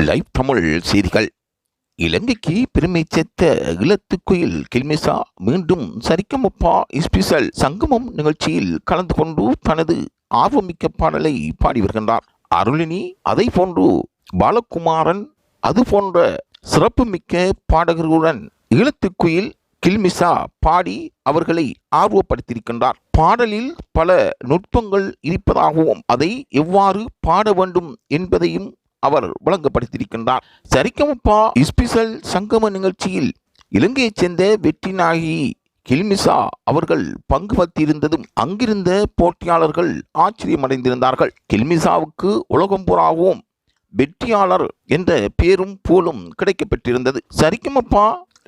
Live Tamil செய்திகள். இலங்கைக்கு பெருமை சேர்த்த ஈழத்துக்குயில் கில்மிசா மீண்டும் சரிகமப ஸ்பெஷல் சங்கமம் நிகழ்ச்சியில் கலந்து கொண்டு தனது ஆர்வமிக்க பாடலை பாடி வருகின்றார். அருளினி அதை போன்று பாலகுமாரன் அது போன்ற சிறப்புமிக்க பாடகர்களுடன் ஈழத்துக்குயில் கில்மிசா பாடி அவர்களை ஆர்வப்படுத்தியிருக்கின்றார். பாடலில் பல நுட்பங்கள் இருப்பதாகவும் அதை எவ்வாறு பாட வேண்டும் என்பதையும் அவர் வழங்கப்படுத்தியிருக்கின்றார். சரிகமப ஸ்பெஷல் சங்கம நிகழ்ச்சியில் இலங்கையைச் சேர்ந்த வெற்றி நாயகி கில்மிசா அவர்கள் பங்கு பற்றியிருந்ததும் அங்கிருந்த போட்டியாளர்கள் ஆச்சரியமடைந்திருந்தார்கள். கில்மிசாவுக்கு உலகம் பூராவும் வெற்றியாளர் என்ற பேரும் புகழும் கிடைக்கப்பெற்றிருந்தது. சரிகமப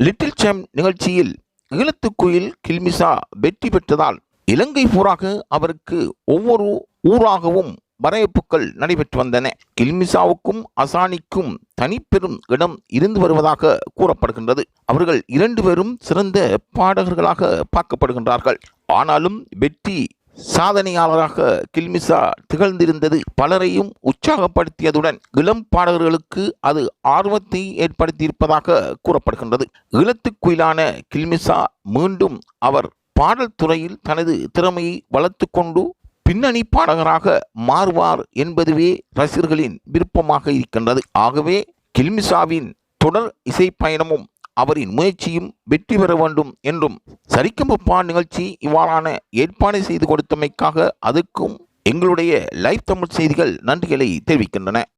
லிட்டில் சாம் நிகழ்ச்சியில் ஈழத்துக்குயில் கில்மிசா வெற்றி பெற்றதால் இலங்கை பூராக அவருக்கு ஒவ்வொரு ஊராகவும் வரவேற்புகள் நடைபெற்று வந்தன. கில்மிசாவுக்கும் அசானிக்கும் தனிப்பெரும் இடம் இருந்து வருவதாக கூறப்படுகின்றது. அவர்கள் இரண்டு பேரும் சிறந்த பாடகர்களாக பார்க்கப்படுகின்றார்கள். ஆனாலும் வெற்றி சாதனையாளராக கில்மிசா திகழ்ந்திருந்தது பலரையும் உற்சாகப்படுத்தியதுடன் இளம் பாடகர்களுக்கு அது ஆர்வத்தை ஏற்படுத்தியிருப்பதாக கூறப்படுகின்றது. ஈழத்துக்குயிலான கில்மிசா மீண்டும் அவர் பாடல் துறையில் தனது திறமையை வளர்த்து கொண்டு பின்னணி பாடகராக மாறுவார் என்பதுவே ரசிகர்களின் விருப்பமாக இருக்கின்றது. ஆகவே கில்மிசாவின் தொடர் இசை பயணமும் அவரின் முயற்சியும் வெற்றி பெற வேண்டும் என்றும் சரிகமப நிகழ்ச்சி இவ்வாறான ஏற்பாடு செய்து கொடுத்தமைக்காக அதுக்கும் எங்களுடைய லைவ் தமிழ் செய்திகள் நன்றிகளை தெரிவிக்கின்றன.